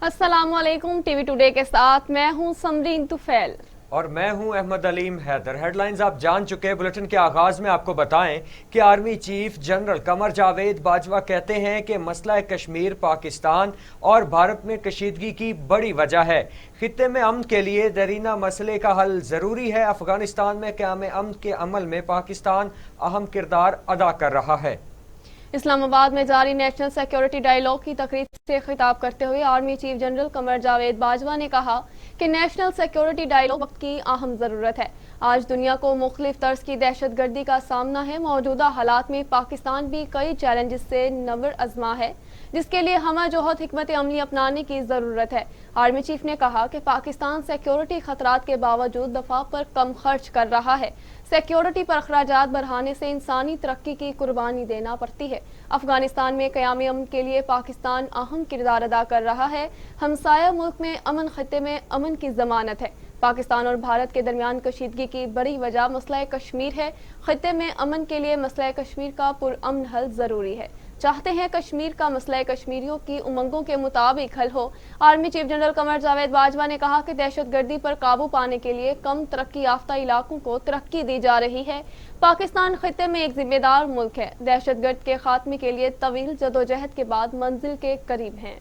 अस्सलाम वालेकुम। TV today के साथ मैं हूं समरीन तुफैल और मैं हूं अहमद अलीम हैदर। हेडलाइंस आप जान चुके हैं। बुलेटिन के आगाज में आपको बताएं कि army chief general Qamar Javed Bajwa कहते हैं कि मसला कश्मीर पाकिस्तान और भारत में कशीदगी की बड़ी वजह है। खित्ते में अमन के लिए दरीना मसले का हल जरूरी है। अफगानिस्तान में क़याम अमन के अमल में पाकिस्तान अहम किरदार अदा कर रहा है। इस्लामाबाद में जारी नेशनल सिक्योरिटी डायलॉग की तकरीब से खिताब करते हुए army chief general Qamar Javed Bajwa ने कहा कि नेशनल सिक्योरिटी डायलॉग वक्त की अहम ज़रूरत है। आज दुनिया को मुख्तलिफ तर्ज की दहशत गर्दी का सामना है। मौजूदा हालात में पाकिस्तान भी कई चैलेंजेस से नबर अज़मा है, जिसके लिए हमें जोहद हिकमत अमली अपनाने की ज़रूरत है। आर्मी चीफ ने कहा कि पाकिस्तान सिक्योरिटी खतरात के बावजूद दफा पर कम खर्च कर रहा है। सिक्योरिटी पर अखराजात बढ़ाने से इंसानी तरक्की की कुर्बानी देना पड़ती है। अफगानिस्तान में क़याम अमन के लिए पाकिस्तान अहम किरदार अदा कर रहा है। हमसाया मुल्क में अमन, खत्ते में अमन की जमानत है। पाकिस्तान और भारत के दरमियान कशीदगी की बड़ी वजह मसला कश्मीर है। खत्ते में अमन के लिए मसला कश्मीर का पुरअमन हल जरूरी है। चाहते हैं कश्मीर का मसला कश्मीरियों की उमंगों के मुताबिक हल हो। Army chief general Qamar Javed Bajwa ने कहा कि दहशत गर्दी पर काबू पाने के लिए कम तरक्की याफ्ता इलाकों को तरक्की दी जा रही है। पाकिस्तान खत्ते में एक जिम्मेदार मुल्क है। दहशत गर्द के खात्मे के लिए तवील जदोजहद के बाद मंजिल के करीब हैं।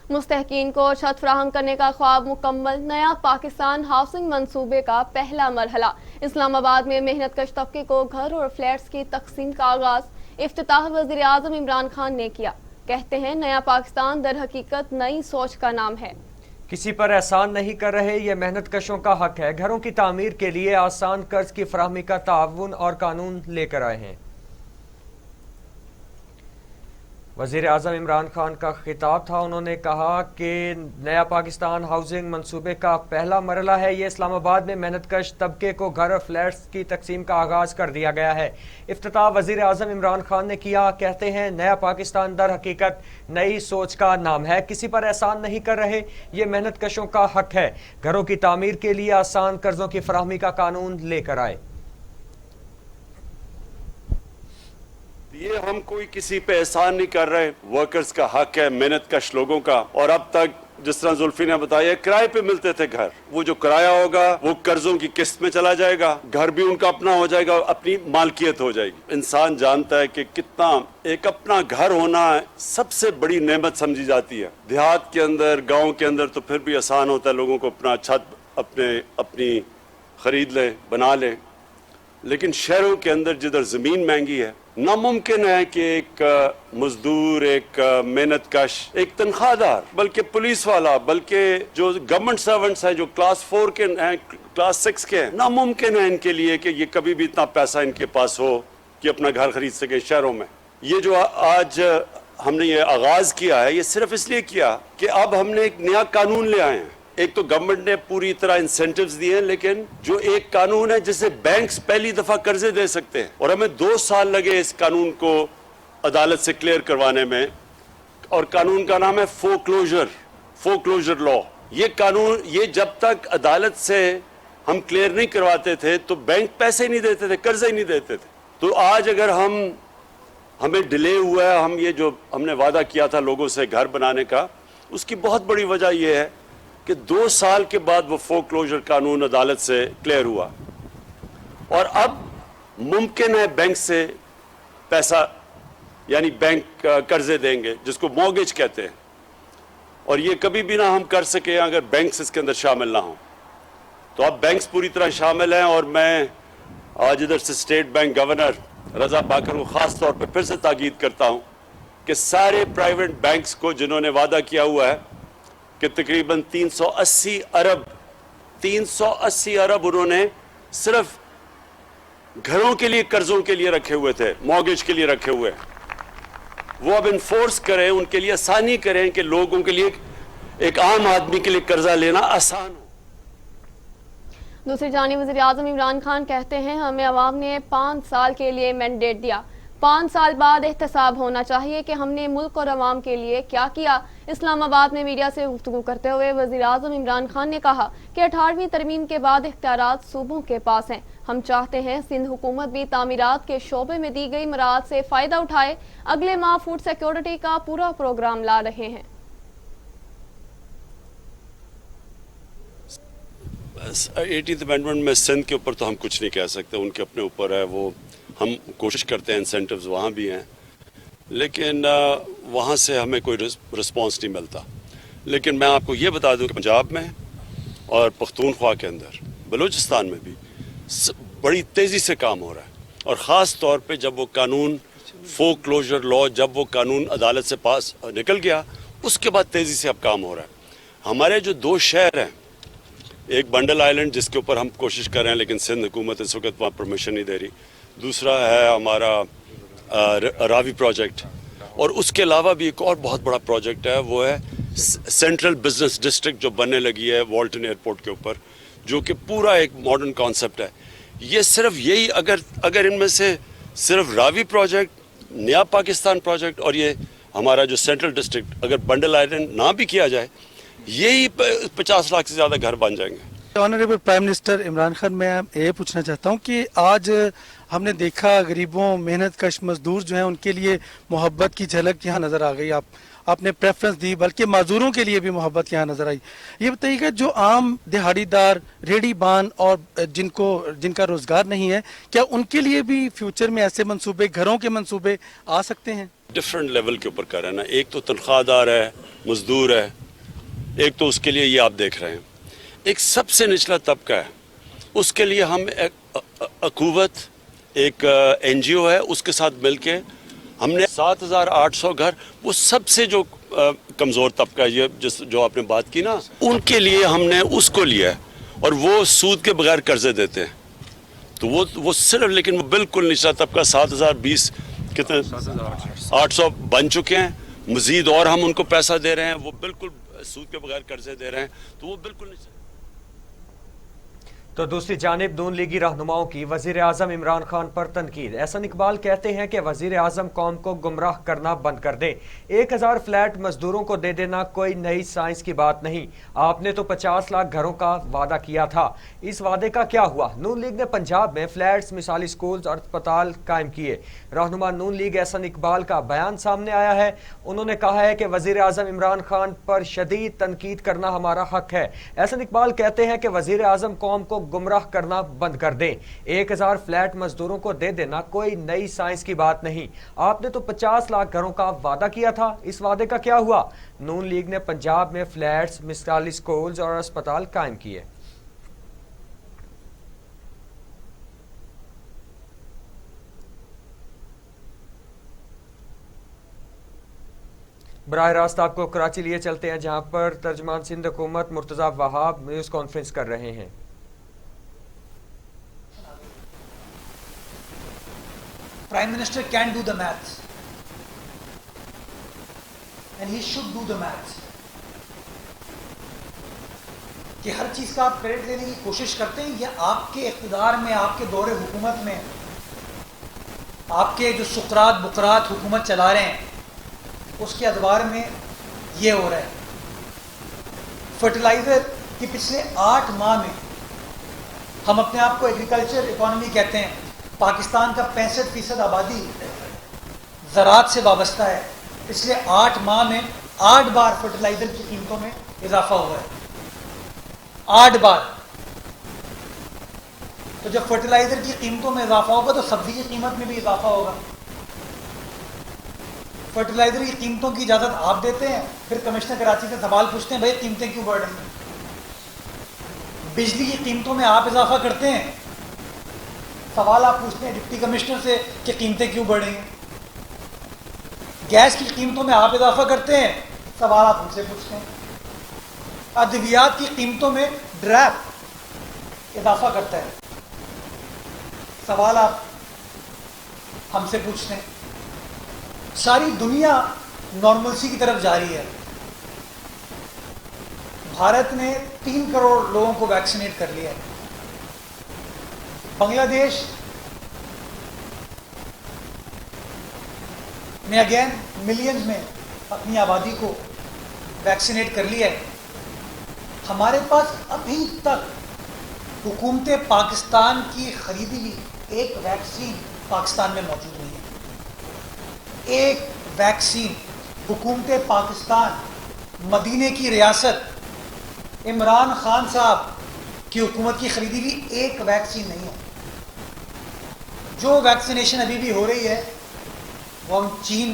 मुस्तहकीन को छत फराहम करने का ख्वाब मुकम्मल। नया पाकिस्तान हाउसिंग मंसूबे का पहला मरहला। इस्लामाबाद में मेहनत कश तबके को घर और फ्लैट्स की तकसीम का आगाज इफ्तिताह वज़ीर आज़म इमरान खान ने किया। कहते हैं नया पाकिस्तान दर हकीकत नई सोच का नाम है। किसी पर एहसान नहीं कर रहे, ये मेहनत कशों का हक है। घरों की तामीर के लिए आसान कर्ज की फराहमी का ताउन और कानून लेकर आए हैं। वज़ीर आज़म इमरान खान का खिताब था। उन्होंने कहा कि नया पाकिस्तान हाउसिंग मंसूबे का पहला मरहला है। ये इस्लामाबाद में मेहनत कश तबके को घर और फ्लैट्स की तकसीम का आगाज़ कर दिया गया है। इफ्तिताह वज़ीर आज़म इमरान खान ने किया। कहते हैं नया पाकिस्तान दर हकीकत नई सोच का नाम है। किसी पर एहसान नहीं कर रहे, ये मेहनत कशों का हक है। घरों की तामीर के लिए आसान कर्जों की फराहमी का कानून लेकर आए। ये हम कोई किसी पे एहसान नहीं कर रहे। वर्कर्स का हक है, मेहनत कश लोगों का। और अब तक जिस तरह जुल्फी ने बताया, किराए पे मिलते थे घर। वो जो किराया होगा वो कर्जों की किस्त में चला जाएगा। घर भी उनका अपना हो जाएगा, अपनी मालकियत हो जाएगी। इंसान जानता है कि कितना एक अपना घर होना सबसे बड़ी नेमत समझी जाती है। देहात के अंदर, गाँव के अंदर तो फिर भी आसान होता है, लोगों को अपना छत अपनी खरीद ले, बना ले। लेकिन शहरों के अंदर जिधर जमीन महंगी है, नामुमकिन है कि एक मजदूर, एक मेहनत कश, एक तनख्वाहदार, बल्कि पुलिस वाला, बल्कि जो गवर्नमेंट सर्वेंट्स हैं, जो क्लास 4 के हैं, क्लास 6 के हैं, नामुमकिन है इनके लिए कि ये कभी भी इतना पैसा इनके पास हो कि अपना घर खरीद सके शहरों में। ये जो आज हमने ये आगाज किया है, ये सिर्फ इसलिए किया कि अब हमने एक नया कानून ले आए हैं। एक तो गवर्नमेंट ने पूरी तरह इंसेंटिव्स दिए हैं, लेकिन जो एक कानून है जिससे बैंक्स पहली दफा कर्जे दे सकते हैं, और हमें 2 साल लगे इस कानून को अदालत से क्लियर करवाने में। और कानून का नाम है फोक्लोजर लॉ। ये कानून, ये जब तक अदालत से हम क्लियर नहीं करवाते थे तो बैंक पैसे नहीं देते थे, कर्जे नहीं देते थे। तो आज अगर हमें डिले हुआ है, हम ये जो हमने वादा किया था लोगों से घर बनाने का, उसकी बहुत बड़ी वजह यह है कि 2 साल के बाद वो फोक्लोजर कानून अदालत से क्लियर हुआ। और अब मुमकिन है बैंक से पैसा, यानी बैंक कर्जे देंगे, जिसको मॉर्गेज कहते हैं। और ये कभी भी ना हम कर सके अगर बैंक्स इसके अंदर शामिल ना हो। तो अब बैंक्स पूरी तरह शामिल हैं। और मैं आज इधर से स्टेट बैंक गवर्नर रजा बाकर को खास तौर पर फिर से ताकीद करता हूं कि सारे प्राइवेट बैंक्स को, जिन्होंने वादा किया हुआ है कि तकरीबन 380 अरब उन्होंने सिर्फ घरों के लिए, कर्जों के लिए रखे हुए थे, मॉर्गेज के लिए रखे हुए, वो अब इन्फोर्स करें, उनके लिए आसानी करें कि लोगों के लिए, एक आम आदमी के लिए कर्जा लेना आसान हो। दूसरी जानिब वज़ीर आज़म इमरान खान कहते हैं हमें अवाम ने 5 साल के लिए मैंडेट दिया। 5 साल बाद एहतसाब होना चाहिए कि हमने मुल्क और अवाम के लिए क्या किया। اسلام آباد میں میڈیا سے گفتگو کرتے ہوئے وزیر اعظم عمران خان نے کہا کہ 18ویں ترمیم کے بعد اختیارات صوبوں کے پاس ہیں. ہم چاہتے ہیں سندھ حکومت بھی تعمیرات کے شعبے میں دی گئی مراعات سے فائدہ اٹھائے. اگلے ماہ فوڈ سیکیورٹی کا پورا پروگرام لا رہے ہیں. 18th امینڈمنٹ میں سندھ کے اوپر تو ہم کچھ نہیں کہہ سکتے, ان کے اپنے اوپر ہے. وہ ہم کوشش کرتے ہیں, انسینٹیوز وہاں بھی ہیں, لیکن وہاں سے ہمیں کوئی رسپانس نہیں ملتا. لیکن میں آپ کو یہ بتا دوں کہ پنجاب میں اور پختونخوا کے اندر, بلوچستان میں بھی بڑی تیزی سے کام ہو رہا ہے. اور خاص طور پہ جب وہ قانون فور کلوجر لا, جب وہ قانون عدالت سے پاس نکل گیا, اس کے بعد تیزی سے اب کام ہو رہا ہے. ہمارے جو 2 شہر ہیں, ایک بنڈل آئلینڈ جس کے اوپر ہم کوشش کر رہے ہیں لیکن سندھ حکومت اس وقت وہاں پرمیشن نہیں دے رہی, دوسرا ہے ہمارا راوی پروجیکٹ, اور اس کے علاوہ بھی ایک اور بہت بڑا پروجیکٹ ہے, وہ ہے سینٹرل بزنس ڈسٹرکٹ جو بننے لگی ہے والٹن ایئرپورٹ کے اوپر, جو کہ پورا ایک ماڈرن کانسیپٹ ہے. یہ صرف یہی اگر ان میں سے صرف راوی پروجیکٹ, نیا پاکستان پروجیکٹ اور یہ ہمارا جو سینٹرل ڈسٹرکٹ, اگر بنڈل آئلینڈ نہ بھی کیا جائے, یہی 50 لاکھ سے زیادہ گھر بن جائیں گے. Honourable prime minister Imran Khan, میں یہ پوچھنا چاہتا ہوں کہ آج ہم نے دیکھا غریبوں, محنت کش مزدور جو ہیں, ان کے لیے محبت کی جھلک یہاں نظر آ گئی. آپ نے پریفرنس دی, بلکہ معذوروں کے لیے بھی محبت یہاں نظر آئی. یہ بتائیے گا, جو عام دہاڑی دار, ریڑھی بان اور جن کا روزگار نہیں ہے, کیا ان کے لیے بھی فیوچر میں ایسے منصوبے, گھروں کے منصوبے آ سکتے ہیں؟ ڈفرینٹ لیول کے اوپر کر رہے ہیں نا. ایک تو تنخواہ دار ہے, مزدور ہے, ایک تو اس کے لیے یہ آپ دیکھ رہے ہیں. ایک سب سے نچلا طبقہ ہے, اس کے لیے ہم اخوت ایک NGO ہے, اس کے ساتھ مل کے ہم نے 7,800 گھر, وہ سب سے جو کمزور طبقہ ہے, یہ جو آپ نے بات کی نا, ان کے لیے ہم نے اس کو لیا ہے, اور وہ سود کے بغیر قرضے دیتے ہیں. تو وہ صرف, لیکن وہ بالکل نچلا طبقہ 7,020 کتنے 800 بن چکے ہیں. مزید اور ہم ان کو پیسہ دے رہے ہیں, وہ بالکل سود کے بغیر قرضے دے رہے ہیں, تو وہ بالکل نہیں. تو دوسری جانب نون لیگی رہنماؤں کی وزیر اعظم عمران خان پر تنقید. احسن اقبال کہتے ہیں کہ وزیر اعظم قوم کو گمراہ کرنا بند کر دیں. 1000 فلیٹ مزدوروں کو دے دینا کوئی نئی سائنس کی بات نہیں. آپ نے تو 50 لاکھ گھروں کا وعدہ کیا تھا, اس وعدے کا کیا ہوا؟ نون لیگ نے پنجاب میں فلیٹس, مثالی سکولز اور اسپتال قائم کیے. رہنما نون لیگ احسن اقبال کا بیان سامنے آیا ہے. انہوں نے کہا ہے کہ وزیر اعظم عمران خان پر شدید تنقید کرنا ہمارا حق ہے. احسن اقبال کہتے ہیں کہ وزیر اعظم قوم کو گمراہ کرنا بند کر دیں. 1000 فلیٹ مزدوروں کو دے دینا کوئی نئی سائنس کی بات نہیں. آپ نے تو 50 لاکھ گھروں کا وعدہ کیا تھا, اس وعدے کا کیا ہوا؟ نون لیگ نے پنجاب میں فلیٹس, مثالی سکولز اور اسپتال قائم کیے. براہ راست آپ کو کراچی لیے چلتے ہیں, جہاں پر ترجمان سندھ حکومت مرتضی وہاب نیوز کانفرنس کر رہے ہیں. Prime Minister can do the maths, and he should do the maths. کہ ہر چیز کا آپ کریڈٹ لینے کی کوشش کرتے ہیں, یہ آپ کے اقتدار میں, آپ کے دور حکومت میں, آپ کے جو سقراط بقرات حکومت چلا رہے ہیں, اس کے ادوار میں یہ ہو رہا ہے. فرٹیلائزر کی پچھلے 8 ماہ میں, ہم اپنے آپ کو ایگریکلچر اکانومی کہتے ہیں, پاکستان کا 65% آبادی زراعت سے وابستہ ہے. پچھلے 8 ماہ میں 8 بار فرٹیلائزر کی قیمتوں میں اضافہ ہوا ہے, 8 بار. تو جب فرٹیلائزر کی قیمتوں میں اضافہ ہوگا تو سبزی کی قیمت میں بھی اضافہ ہوگا. فرٹیلائزر کی قیمتوں کی اجازت آپ دیتے ہیں, پھر کمشنر کراچی سے سوال پوچھتے ہیں, بھائی قیمتیں کیوں بڑھ رہی ہیں؟ بجلی کی قیمتوں میں آپ اضافہ کرتے ہیں, سوال آپ پوچھتے ہیں ڈپٹی کمشنر سے کہ قیمتیں کیوں بڑھ رہی ہیں. گیس کی قیمتوں میں آپ اضافہ کرتے ہیں, سوال آپ ہم سے پوچھتے ہیں. ادویات کی قیمتوں میں ڈریپ اضافہ کرتا ہے, سوال آپ ہم سے پوچھتے ہیں. ساری دنیا نارملسی کی طرف جا رہی ہے. بھارت نے 3 کروڑ لوگوں کو ویکسینیٹ کر لیا ہے. بنگلہ دیش نے اگین ملینز میں اپنی آبادی کو वैक्सीनेट कर लिया है, हमारे पास अभी तक हुकूमत पाकिस्तान की खरीदी हुई एक वैक्सीन पाकिस्तान में मौजूद नहीं है। एक वैक्सीन हुकूमत पाकिस्तान मदीने की रियासत इमरान खान साहब की हुकूमत की खरीदी हुई एक वैक्सीन नहीं है। जो वैक्सीनेशन अभी भी हो रही है वो हम चीन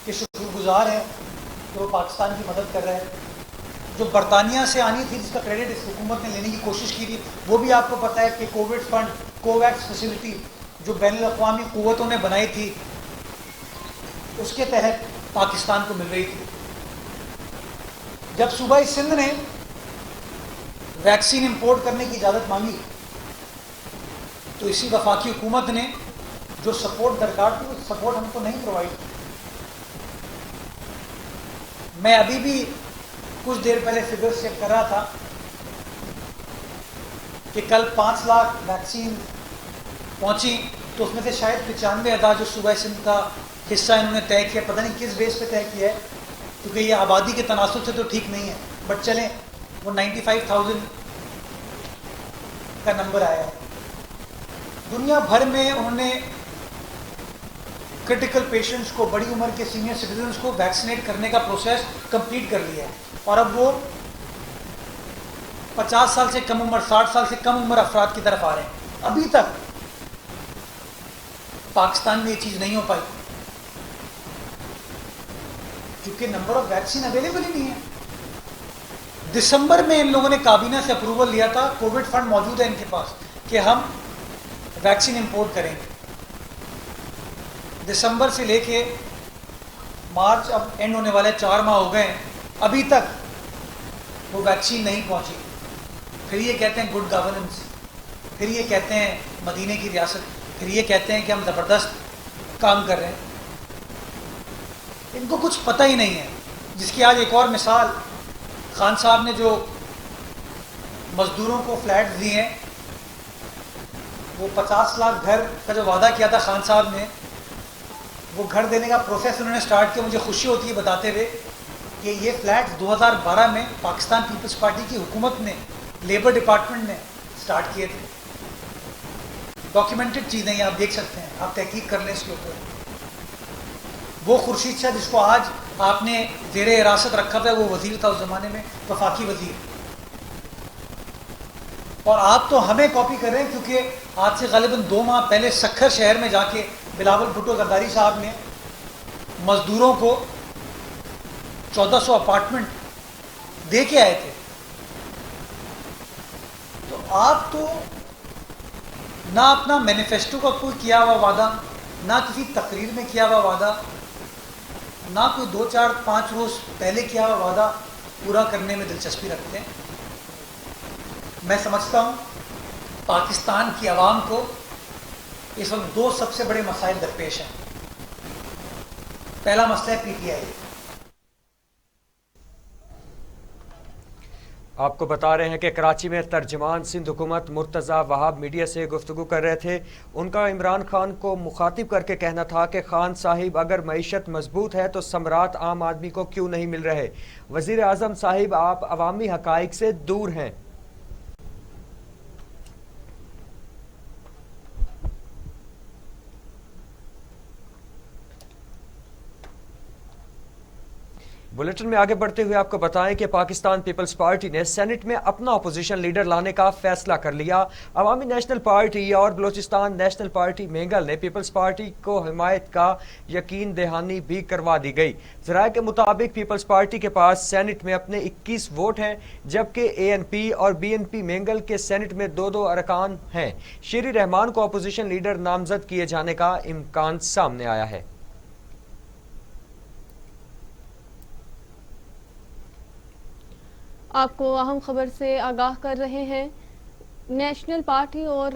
के शुक्रगुजार हैं कि वो पाकिस्तान की मदद कर रहे हैं। जो बरतानिया से आनी थी, जिसका क्रेडिट इस हुकूमत ने लेने की कोशिश की थी, वो भी आपको पता है कि कोविड फंड, कोवैक्स फैसिलिटी जो बैनुल-अक़वामी क़ुव्वतों ने बनाई थी, उसके तहत पाकिस्तान को मिल रही थी। जब सूबाई सिंध ने वैक्सीन इंपोर्ट करने की इजाज़त मांगी तो इसी वफाकी हुकूमत ने जो सपोर्ट दरकार थी, वो सपोर्ट हमको नहीं प्रोवाइड की। मैं अभी भी कुछ देर पहले फिगर्स चेक कर रहा था कि कल 5 लाख वैक्सीन पहुंची, तो उसमें से शायद 95,000 जो सूबा सिंध का हिस्सा इन्होंने तय किया। पता नहीं किस बेस पे तय किया है, क्योंकि ये आबादी के तनासुब से तो ठीक नहीं है, बट चलें वो 95,000 का नंबर आया है। दुनिया भर में उन्होंने क्रिटिकल पेशेंट्स को, बड़ी उम्र के सीनियर सिटीजन्स को वैक्सीनेट करने का प्रोसेस कंप्लीट कर लिया है, और अब वो 50 साल से कम उम्र, 60 साल से कम उम्र अफराद की तरफ आ रहे हैं। अभी तक पाकिस्तान में ये चीज़ नहीं हो पाई क्योंकि नंबर ऑफ वैक्सीन अवेलेबल ही नहीं है। दिसंबर में इन लोगों ने काबीना से अप्रूवल लिया था, कोविड फंड मौजूद है इनके पास, कि हम वैक्सीन इंपोर्ट करेंगे। दिसंबर से लेके मार्च अब एंड होने वाले 4 माह हो गए, अभी तक वो वैक्सीन नहीं पहुंची। फिर ये कहते हैं गुड गवर्नेंस, फिर ये कहते हैं मदीने की रियासत, फिर ये कहते हैं कि हम ज़बरदस्त काम कर रहे हैं। इनको कुछ पता ही नहीं है। जिसकी आज एक और मिसाल, खान साहब ने जो मज़दूरों को फ्लैट दिए हैं, वो 50 लाख घर का जो वादा किया था खान साहब ने, वो घर देने का प्रोसेस उन्होंने स्टार्ट किया। मुझे खुशी होती है बताते हुए कि ये फ्लैट 2012 में पाकिस्तान पीपल्स पार्टी की हुकूमत ने, लेबर डिपार्टमेंट ने स्टार्ट किए थे। डॉक्यूमेंटेड चीज़ें ये आप देख सकते हैं, आप तहकीक कर लें इसके ऊपर। वो खुर्शीद शाह जिसको आज आपने ज़ेरे हिरासत रखा था, वो वज़ीर था उस ज़माने में, वफाकी वज़ीर। और आप तो हमें कॉपी कर रहे हैं, क्योंकि आज से ग़ालिबन 2 माह पहले सक्खर शहर में जाके बिलावल भुट्टो ज़रदारी साहब ने मज़दूरों को 1400 अपार्टमेंट दे के आए थे। तो आप तो ना अपना मैनिफेस्टो का कोई किया हुआ वादा, ना किसी तकरीर में किया हुआ वादा, ना कोई 2, 4, 5 रोज़ पहले किया हुआ वादा पूरा करने में दिलचस्पी रखते हैं। मैं समझता हूँ पाकिस्तान की आवाम को इस वक्त 2 सबसे बड़े मसाइल दरपेश हैं। पहला मसला है पीटीआई। आपको बता रहे हैं कि कराची में तर्जमान सिंध हुकूमत मुर्तज़ा वहाब मीडिया से गुफ्तगू कर रहे थे। उनका इमरान खान को मुखातिब करके कहना था कि खान साहिब अगर मईशत मजबूत है तो समरात आम आदमी को क्यों नहीं मिल रहे। वज़ीर आज़म साहिब, आप अवामी हकाइक से दूर हैं। बुलेटिन में आगे बढ़ते हुए आपको बताएं कि पाकिस्तान पीपल्स पार्टी ने सेनेट में अपना अपोजिशन लीडर लाने का फैसला कर लिया। अवामी नेशनल पार्टी और बलोचिस्तान नेशनल पार्टी मेंगल ने पीपल्स पार्टी को हिमायत का यकीन दहानी भी करवा दी गई। ज़राए के मुताबिक पीपल्स पार्टी के पास सेनेट में अपने 21 वोट हैं, जबकि ANP और BNP मेंगल के सेनेट में 2-2 अरकान हैं। शीरी रहमान को अपोजिशन लीडर नामजद किए जाने का इम्कान सामने आया है। आपको अहम खबर से आगाह कर रहे हैं। नेशनल पार्टी और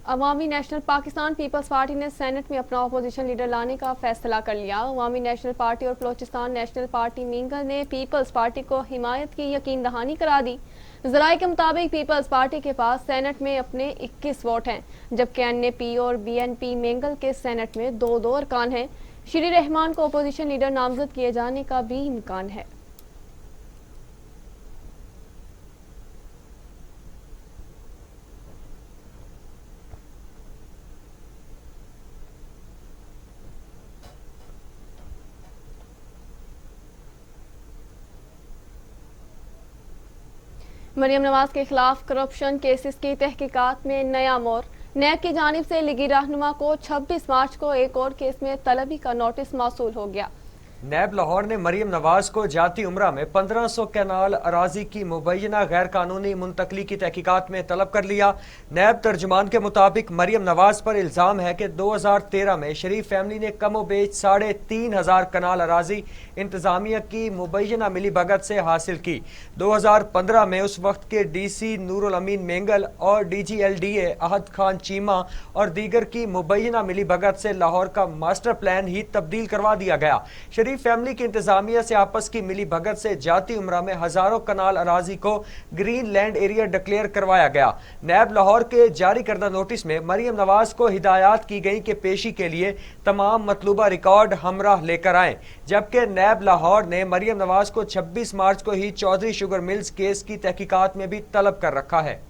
अवामी नेशनल पाकिस्तान पीपल्स पार्टी ने सेनेट में अपना अपोजिशन लीडर लाने का फैसला कर लिया। अवामी नेशनल पार्टी और बलोचिस्तान नेशनल पार्टी मेंगल ने पीपल्स पार्टी को हिमायत की यकीन दहानी करा दी। ज़राए के मुताबिक पीपल्स पार्टी के पास सेनेट में अपने 21 वोट हैं, जबकि NP और BNP मेंगल के सेनेट में 2-2 अरकान हैं। शीरी रहमान को अपोजिशन लीडर नामजद किए जाने का भी इम्कान है। مریم نواز کے خلاف کرپشن کیسز کی تحقیقات میں نیا موڑ، نیب کی جانب سے لیگی رہنما کو 26 مارچ کو ایک اور کیس میں طلبی کا نوٹس موصول ہو گیا۔ نیب لاہور نے مریم نواز کو جاتی عمرہ میں 1500 کینال اراضی کی مبینہ غیر قانونی منتقلی کی تحقیقات میں طلب کر لیا۔ نیب ترجمان کے مطابق مریم نواز پر الزام ہے کہ 2013 میں شریف فیملی نے کم و بیش 3500 کنال اراضی انتظامیہ کی مبینہ ملی بھگت سے حاصل کی۔ 2015 میں اس وقت کے ڈی سی نور الامین مینگل اور D G L D A Ahad Khan Cheema اور دیگر کی مبینہ ملی بھگت سے لاہور کا ماسٹر پلان ہی تبدیل کروا دیا گیا۔ شریف فیملی کی انتظامیہ سے آپس کی ملی بھگت سے جاتی عمرہ میں ہزاروں کنال اراضی کو گرین لینڈ ایریا ڈکلیئر کروایا گیا۔ نیب لاہور کے جاری کردہ نوٹس میں مریم نواز کو ہدایات کی گئی کہ پیشی کے لیے تمام مطلوبہ ریکارڈ ہمراہ لے کر آئیں، جبکہ نیب لاہور نے مریم نواز کو 26 مارچ کو ہی چودھری شوگر ملز کیس کی تحقیقات میں بھی طلب کر رکھا ہے۔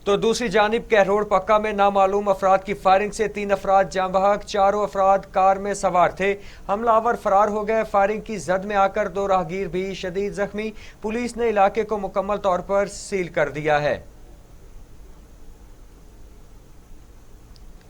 تو دوسری جانب کہروڑ پکا میں نامعلوم افراد کی فائرنگ سے 3 افراد جاں بحق، 4 افراد کار میں سوار تھے۔ حملہ آور فرار ہو گئے۔ فائرنگ کی زد میں آ کر 2 راہگیر بھی شدید زخمی۔ پولیس نے علاقے کو مکمل طور پر سیل کر دیا ہے۔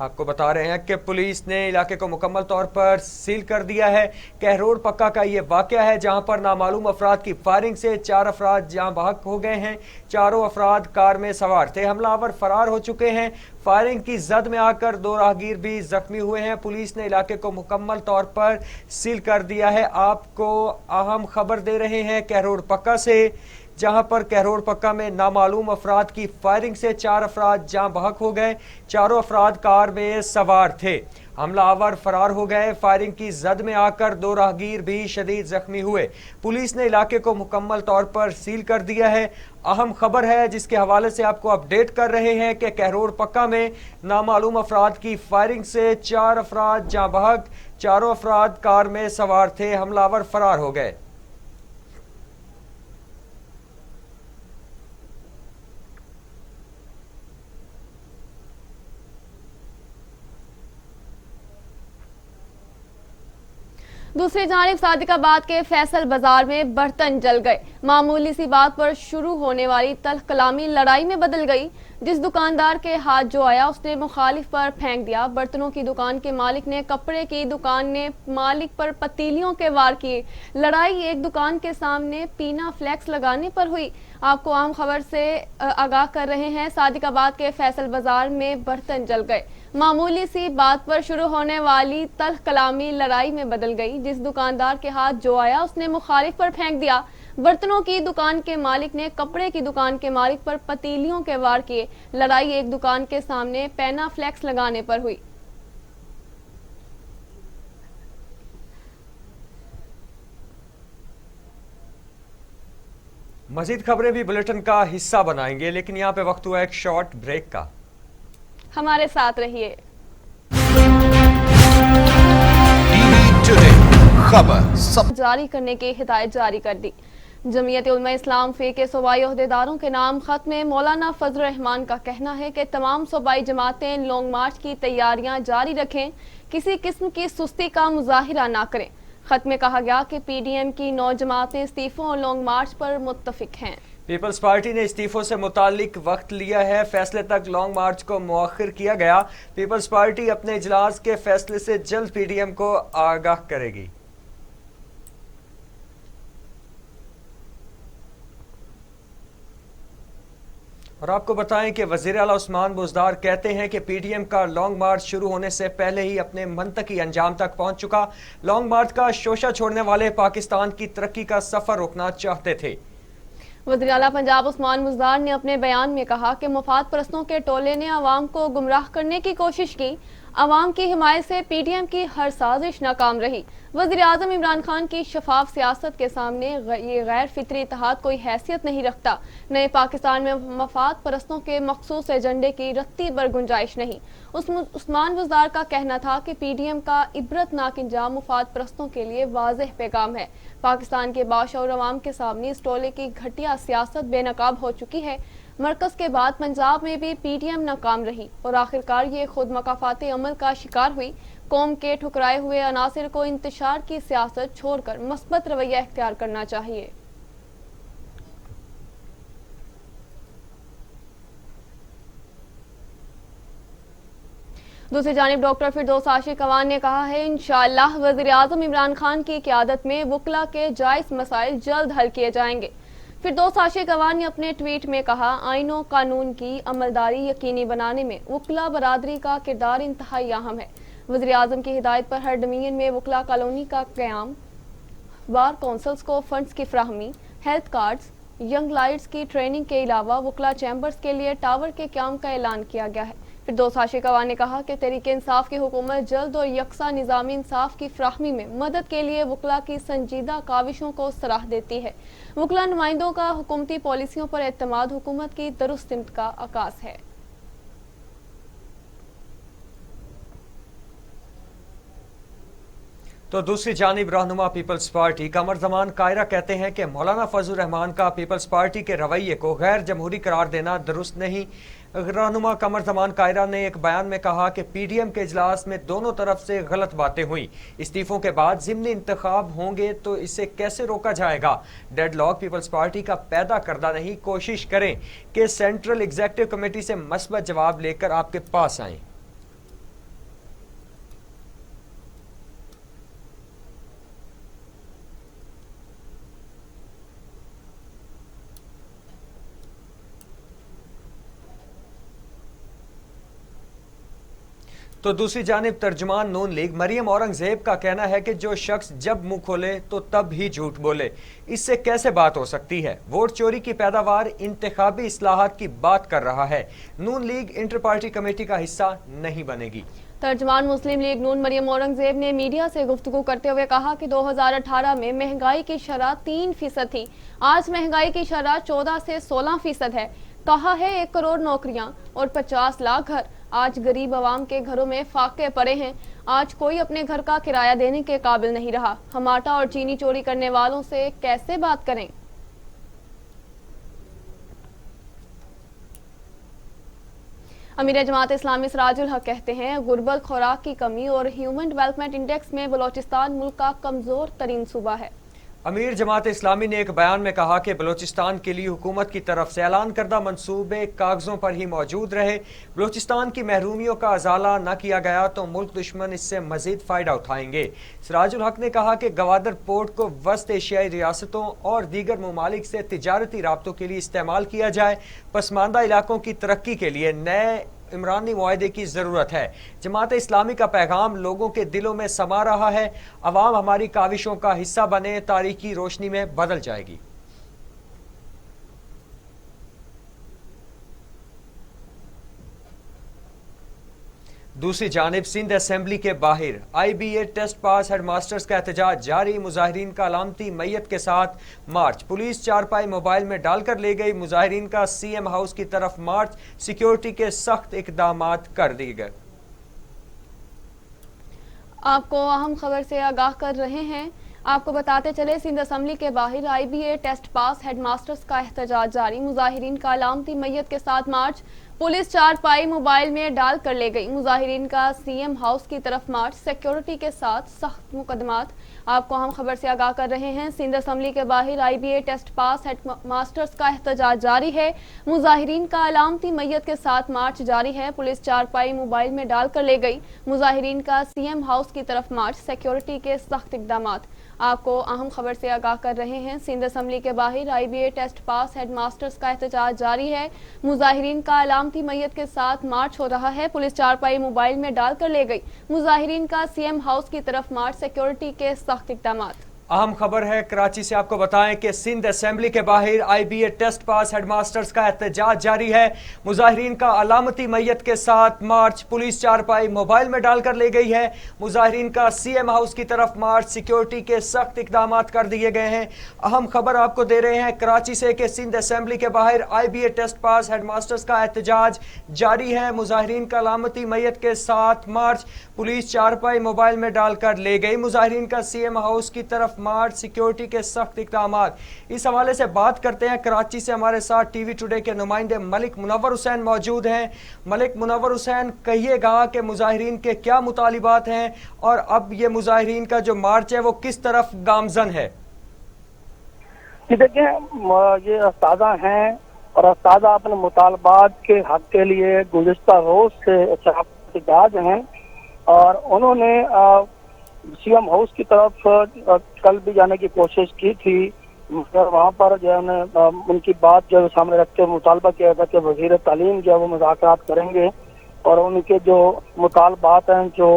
آپ کو بتا رہے ہیں کہ پولیس نے علاقے کو مکمل طور پر سیل کر دیا ہے۔ کہروڑ پکا کا یہ واقعہ ہے جہاں پر نامعلوم افراد کی فائرنگ سے 4 افراد جاں بحق ہو گئے ہیں، 4 افراد کار میں سوار تھے۔ حملہ آور فرار ہو چکے ہیں۔ فائرنگ کی زد میں آ کر 2 راہگیر بھی زخمی ہوئے ہیں۔ پولیس نے علاقے کو مکمل طور پر سیل کر دیا ہے۔ آپ کو اہم خبر دے رہے ہیں کہروڑ پکا سے، جہاں پر کہروڑ پکا میں نامعلوم افراد کی فائرنگ سے 4 افراد جاں بحق ہو گئے، 4 افراد کار میں سوار تھے۔ حملہ آور فرار ہو گئے۔ فائرنگ کی زد میں آ کر 2 راہگیر بھی شدید زخمی ہوئے۔ پولیس نے علاقے کو مکمل طور پر سیل کر دیا ہے۔ اہم خبر ہے جس کے حوالے سے آپ کو اپڈیٹ کر رہے ہیں کہ کہروڑ پکا میں نامعلوم افراد کی فائرنگ سے 4 افراد جاں بحق، 4 افراد کار میں سوار تھے۔ حملہ آور فرار ہو گئے۔ دوسری جانب صادق آباد کے فیصل بازار میں برتن جل گئے۔ معمولی سی بات پر شروع ہونے والی تلخ کلامی لڑائی میں بدل گئی۔ جس دکاندار کے ہاتھ جو آیا اس نے مخالف پر پھینک دیا۔ برتنوں کی دکان کے مالک نے کپڑے کی دکان نے مالک پر پتیلیوں کے وار کیے۔ لڑائی ایک دکان کے سامنے پینا فلیکس لگانے پر ہوئی۔ آپ کو اہم خبر سے آگاہ کر رہے ہیں۔ صادق آباد کے فیصل بازار میں برتن جل گئے۔ معمولی سی بات پر شروع ہونے والی تلخ کلامی لڑائی میں بدل گئی۔ جس دکاندار کے ہاتھ جو آیا اس نے مخالف پر پھینک دیا۔ برتنوں کی دکان کے مالک نے کپڑے کی دکان کے مالک پر پتیلیوں کے وار کیے۔ لڑائی ایک دکان کے سامنے پینا فلیکس لگانے پر ہوئی۔ مزید خبریں بھی بلیٹن کا حصہ بنائیں گے، لیکن یہاں پہ وقت ہوا ایک شارٹ بریک کا۔ ہمارے ساتھ رہیے۔ خبر جاری کرنے کی ہدایت جاری کر دی۔ جمعیت علماء اسلام فی کے صوبائی عہدیداروں کے نام خط میں مولانا فضل الرحمان کا کہنا ہے کہ تمام صوبائی جماعتیں لانگ مارچ کی تیاریاں جاری رکھیں، کسی قسم کی سستی کا مظاہرہ نہ کریں۔ خط میں کہا گیا کہ پی ڈی ایم کی 9 جماعتیں استعفوں اور لانگ مارچ پر متفق ہیں۔ پیپلز پارٹی نے استعفوں سے متعلق وقت لیا ہے، فیصلے تک لانگ مارچ کو مؤخر کیا گیا۔ پیپلز پارٹی اپنے اجلاس کے فیصلے سے جلد پی ڈی ایم کو آگاہ کرے گی۔ اور آپ کو بتائیں کہ وزیر اعلیٰ عثمان بزدار کہتے ہیں کہ پی ڈی ایم کا لانگ مارچ شروع ہونے سے پہلے ہی اپنے منطقی انجام تک پہنچ چکا۔ لانگ مارچ کا شوشہ چھوڑنے والے پاکستان کی ترقی کا سفر روکنا چاہتے تھے۔ وزیر اعلیٰ پنجاب عثمان بزدار نے اپنے بیان میں کہا کہ مفاد پرستوں کے ٹولے نے عوام کو گمراہ کرنے کی کوشش کی۔ عوام کی حمایت سے پی ڈی ایم کی ہر سازش ناکام رہی۔ وزیر اعظم عمران خان کی شفاف سیاست کے سامنے یہ غیر فطری اتحاد کوئی حیثیت نہیں رکھتا۔ نئے پاکستان میں مفاد پرستوں کے مخصوص ایجنڈے کی رتی بر گنجائش نہیں۔ عثمان بزدار کا کہنا تھا کہ پی ڈی ایم کا عبرتناک انجام مفاد پرستوں کے لیے واضح پیغام ہے۔ پاکستان کے باشعور عوام کے سامنے اس ٹولے کی گھٹیا سیاست بے نقاب ہو چکی ہے۔ मरकज के बाद पंजाब में भी PDM नाकाम रही और आखिरकार ये खुद मकाफाती अमल का शिकार हुई। कौम के ठुकराए हुए अनासिर को इंतशार की सियासत छोड़कर मस्बत रवैया इख्तियार करना चाहिए। दूसरी जानिब डॉक्टर फिरदौस आशिक अवान ने कहा है इंशाअल्लाह वज़ीर-ए-आज़म इमरान खान की क़यादत में वकला के जायज़ मसाइल जल्द हल किए जाएंगे। फिरदौस आशिक अवान ने अपने ट्वीट में कहा आईन कानून की अमलदारी यकीनी बनाने में वकला बरादरी का किरदार इंतहाई अहम है। वज़ीर-ए-आज़म की हिदायत पर हर डिवीजन में वकला कॉलोनी का क़याम, बार काउंसिल्स को फंड्स की फ्राहमी, हेल्थ कार्ड्स, यंग लाइट्स की ट्रेनिंग के अलावा वकला चैम्बर्स के लिए टावर के क़याम का ऐलान किया गया है। फिरदौस आशिक अवान ने कहा कि तहरीक इंसाफ की हुकूमत जल्द और यकसा निज़ामी इंसाफ की फ्राहमी में मदद के लिए वकला की संजीदा काविशों को सराह देती है। वकला नुमाइंदों का हुकूमती पॉलिसियों पर एतमाद हुकूमत की दुरुस्त सिमत का आकाश है। तो दूसरी जानिब रहनुमा पीपल्स पार्टी कमर जमान कायरा कहते हैं कि मौलाना फजल रहमान का पीपल्स पार्टी के रवैये को गैर जमहूरी करार देना दुरुस्त नहीं। रहनुमा कमर जमान कायरा ने एक बयान में कहा कि PDM के इजलास में दोनों तरफ से गलत बातें हुई। इस्तीफों के बाद ज़िमनी इंतखाब होंगे तो इसे कैसे रोका जाएगा। डेडलॉक पीपल्स पार्टी का पैदा करदा नहीं, कोशिश करें कि सेंट्रल एग्जीक्यूटिव कमेटी से मस्बत जवाब लेकर आपके पास आएं। तो दूसरी जानिब तर्जुमान नून लीग मरियम औरंगजेब का कहना है कि जो शख्स जब मुंह खोले तो तब ही झूठ बोले, इससे कैसे बात हो सकती है। वोट चोरी की पैदावार इंतखाबी इस्लाहात की बात कर रहा है। नून लीग इंटर पार्टी कमेटी का हिस्सा नहीं बनेगी। तर्जुमान मुस्लिम लीग नून मरियम औरंगजेब ने मीडिया से गुफ्तगू करते हुए कहा कि 2018 में महंगाई की शरह 3% थी, आज महंगाई की शरह 14 से 16% है। कहा है 1 करोड़ नौकरियां और 50 लाख घर। आज गरीब आवाम के घरों में फाके पड़े हैं। आज कोई अपने घर का किराया देने के काबिल नहीं रहा। हम आटा और चीनी चोरी करने वालों से कैसे बात करें। अमीर जमात इस्लामी सिराजुल हक कहते हैं गुर्बत, खुराक की कमी और ह्यूमन डेवलपमेंट इंडेक्स में बलोचिस्तान मुल्क का कमजोर तरीन सूबा है। अमीर जमात इस्लामी ने एक बयान में कहा कि बलूचिस्तान के लिए हुकूमत की तरफ से ऐलान करदा मंसूबे कागजों पर ही मौजूद रहे। बलूचिस्तान की महरूमियों का अजाला न किया गया तो मुल्क दुश्मन इससे मजीद फ़ायदा उठाएंगे। सिराजुल हक ने कहा कि गवादर पोर्ट को वस्त एशियाई रियासतों और दीगर ममालिक से तिजारती राब्तों के लिए इस्तेमाल किया जाए। पसमानदा इलाकों की तरक्की के लिए नए इमरानी मुआहदे की ज़रूरत है। जमात इस्लामी का पैगाम लोगों के दिलों में समा रहा है। अवाम हमारी काविशों का हिस्सा बने, तारीकी रोशनी में बदल जाएगी। दूसरी जानिब सिंध असेंबली के बाहर IBA टेस्ट पास हेडमास्टर्स का एहतजाज जारी। मुजाहिरीन का अलामती मैयत के साथ मार्च, पुलिस चारपाई मोबाइल में डालकर ले गई। मुजाहिरीन का CM हाउस की तरफ मार्च, सिक्योरिटी के सख्त इकदामात कर दिए गए। आपको अहम खबर से आगाह कर रहे हैं। आपको बताते चले सिंध असेंबली के बाहर IBA टेस्ट पास हेडमास्टर्स का एहतजाज जारी। मुजाहिरीन का अलामती मैयत के साथ मार्च, पुलिस चारपाई मोबाइल में डाल कर ले गई। मुजाहिरीन का CM हाउस की तरफ मार्च, सिक्योरिटी के साथ सख्त मुकदमात। आपको हम खबर से आगाह कर रहे हैं। सिंध असेंबली के बाहर IBA टेस्ट पास हेडमास्टर्स का एहतजाज जारी है। मुजाहिरीन का अलामती मैयत के साथ मार्च जारी है। पुलिस चारपाई मोबाइल में डाल कर ले गई। मुजाहिरीन का CM हाउस की तरफ मार्च, सिक्योरिटी के सख्त इकदामात। आपको अहम खबर से आगाह कर रहे हैं। सिंध असेंबली के बाहर IBA टेस्ट पास हेडमास्टर्स का एहतजाज जारी है। मुजाहिरीन का अलामती मैयत के साथ मार्च हो रहा है। पुलिस चारपाई मोबाइल में डाल कर ले गई। मुजाहिरीन का CM हाउस की तरफ मार्च, सिक्योरिटी के सख्त इकदामात। अहम खबर है कराची से, आपको बताएं कि सिंध असेंबली के बाहर IBA टेस्ट पास हेडमास्टर्स का एहतजाज जारी है। मुजाहिरीन का अलामती मैयत के साथ मार्च, पुलिस चारपाई मोबाइल में डालकर ले गई है। मुजाहिरीन का CM हाउस की तरफ मार्च, सिक्योरिटी के सख्त इकदाम कर दिए गए हैं। अहम खबर आपको दे रहे हैं कराची से कि सिंध असेंबली के बाहर IBA टेस्ट पास हेडमास्टर्स का एहतजाज जारी है। मुजाहिरीन का अलामती मैयत के साथ मार्च, पुलिस चारपाई मोबाइल में डालकर ले गई। मुजाहिरीन का CM हाउस की तरफ स्मार्ट सिक्योरिटी के सख्त इक़दामात। इस हवाले से बात करते हैं। कराची से हमारे साथ टीवी टुडे के नुमाइंदे मलिक मुनव्वर हुसैन मौजूद हैं। मलिक मुनव्वर हुसैन, कहिएगा कि मुजाहिरीन के क्या मुतालिबात हैं और अब ये मुजाहिरीन का जो मार्च है वो किस तरफ गामजन है? देखिए, ये अस्तादा हैं और अस्तादा अपने मुतालबात के हक के लिए गुज़िश्ता रोज से एहतजाज हैं और उन्होंने सीएम हाउस की तरफ कल भी जाने की कोशिश की थी, मगर वहाँ पर जो है उनकी बात जो सामने रखते हुए मुतालबा किया था कि वज़ीर तालीम जो है वो मुज़ाकरात करेंगे और उनके जो मुतालबात हैं जो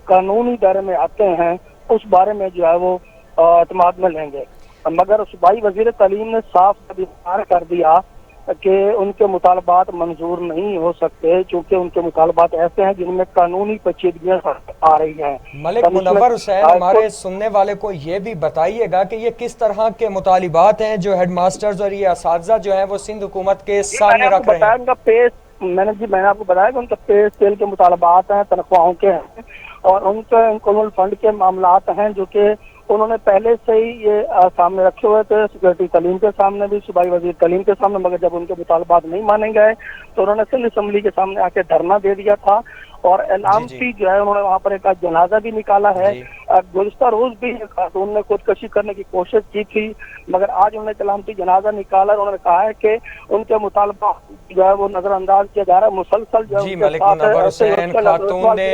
कानूनी दायरे में आते हैं उस बारे में जो है वो एतमाद में लेंगे। मगर सूबाई वज़ीर तालीम ने साफ इज़हार कर दिया कि उनके मुतालबात मंजूर नहीं हो सकते, क्योंकि उनके मुतालबात ऐसे हैं जिनमें कानूनी पेचीदगियां आ रही हैं। मलिक मुनव्वर हुसैन, हमारे सुनने वाले को ये भी बताइएगा कि ये किस तरह के मुतालिबात हैं जो हेडमास्टर्स और ये असातिज़ा जो हैं वो सिंध हुकूमत के सामने रख रहे हैं? मैंने आपको बताया कि उनका पे स्केल के मुतालबात हैं, तनख्वाहों के हैं और उनके इंक्लूमल फंड के मामलात हैं जो कि उन्होंने पहले से ही ये सामने रखे हुए थे, सिक्योरिटी तालीम के सामने भी, सूबाई वज़ीर तालीम के सामने। मगर जब उनके मुतालबात नहीं माने गए तो उन्होंने सिंध असम्बली के सामने आके धरना दे दिया था और एलामती जो है उन्होंने वहाँ पर एक जनाजा भी निकाला है। गुज़िश्ता रोज भी खातून ने खुदकशी करने की कोशिश की थी, मगर आज उन्होंने एलामती जनाजा निकाला और उन्होंने कहा है कि उनके मुतालबा जो है वो नजरअंदाज किया जा रहा है। मुसलसल जो जी मलिक मुनव्वर हुसैन, खातून ने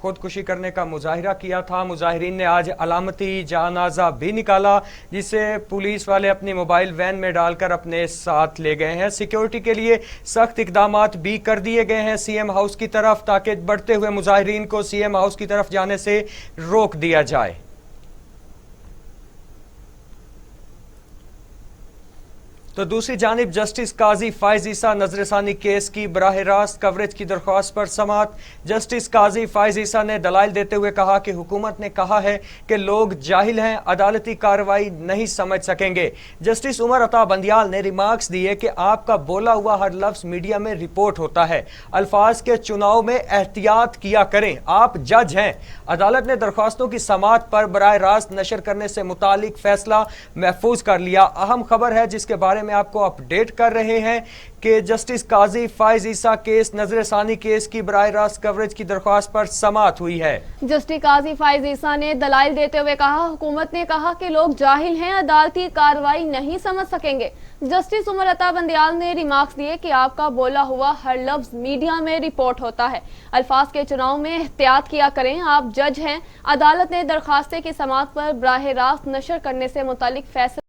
खुदकुशी करने का मुजाहिरा किया था। मुजाहिरीन ने आज अलामती जनाजा भी निकाला जिसे पुलिस वाले अपनी मोबाइल वैन में डालकर अपने साथ ले गए हैं। सिक्योरिटी के लिए सख्त इकदामात भी कर दिए गए हैं सीएम हाउस की तरफ, ताकि बढ़ते हुए मुजाहिरीन को सीएम हाउस की तरफ जाने से रोक दिया जाए। तो दूसरी जानिब जस्टिस काजी फाइज ईसा नजरसानी केस की बराह रास्त कवरेज की दरख्वास्त पर समात। जस्टिस काजी फाइज ईसा ने दलाइल देते हुए कहा कि हुकूमत ने कहा है कि लोग जाहिल हैं, अदालती कार्रवाई नहीं समझ सकेंगे। जस्टिस उमर अता बंदियाल ने रिमार्क्स दिए कि आपका बोला हुआ हर लफ्ज मीडिया में रिपोर्ट होता है, अल्फाज के चुनाव में एहतियात किया करें, आप जज हैं। अदालत ने दरख्वास्तों की समात पर बराह रास्त नशर करने से मुतालिक फैसला महफूज कर लिया। अहम खबर है जिसके बारे में आपको अपडेट कर रहे हैं कि जस्टिस काजी फाइज ईसा केस नजरसानी केस की बराह रास्त कवरेज की दरख्वास्त पर समात हुई है। जस्टिस काजी फाइज ईसा ने दलाइल देते हुए कहा, हुकूमत ने कहा कि लोग जाहिल हैं, अदालती कार्रवाई नहीं समझ सकेंगे। जस्टिस उमर अता बंदियाल ने रिमार्क्स दिए कि आपका बोला हुआ हर लफ्ज मीडिया में रिपोर्ट होता है, अल्फाज के चुनाव में एहतियात किया करें, आप जज हैं। अदालत ने दरखास्ते की समात पर बराह रास्त नशर करने से मुतालिक फैसला